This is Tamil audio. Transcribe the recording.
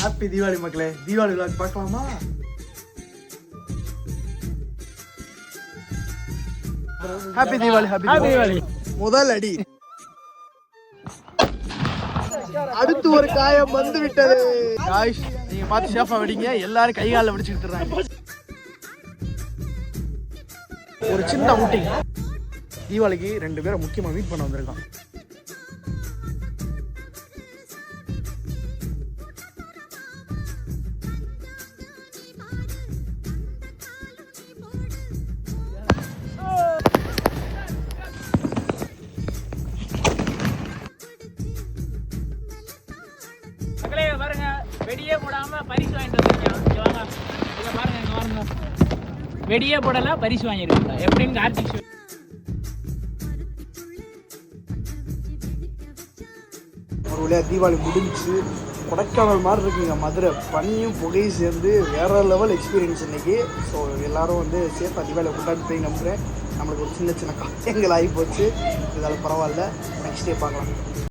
ஹாப்பி தீபாவளி மக்களே. தீபாவளி விழாக்கு பார்க்கலாமா? ஹாப்பி தீபாவளி. ஹாப்பி தீபாவளி. முதல் அடி. அடுத்து ஒரு காயம் வந்து விட்டது. காய்ஸ், நீங்க பார்த்து சேஃபா வெடிங்க. எல்லாரும் கை காலில் வெடிச்சுக்கிட்டு இருக்காங்க. ஒரு சின்ன அவுட்டிங். தீபாவளிக்கு 2 பேரை முக்கியமாக மீட் பண்ண வந்திருக்கான். பாருங்க, வெடியே போடாம பரிசு வாங்கிட்டு வந்திருக்கேன். வாங்க, இங்க பாருங்க, இங்க பாருங்க. வெடியே போடல, பரிசு வாங்கிருக்கீங்க. எப்படின்னு கார்த்திக் ஒரு வழியாக தீபாவளி முடிஞ்சு கொடைக்கானல் மாதிரி இருக்குங்க மதுரை. பனியும் புகையும் சேர்ந்து வேற லெவல் எக்ஸ்பீரியன்ஸ் இன்னைக்கு. ஸோ எல்லாரும் வந்து சேஃபாக தீபாவளி கொண்டாடி போய் நம்புகிறேன். நம்மளுக்கு ஒரு சின்ன சின்ன காயங்கள் ஆகி போச்சு. இதனால் பரவாயில்ல. நெக்ஸ்ட் டே பார்க்கலாம்.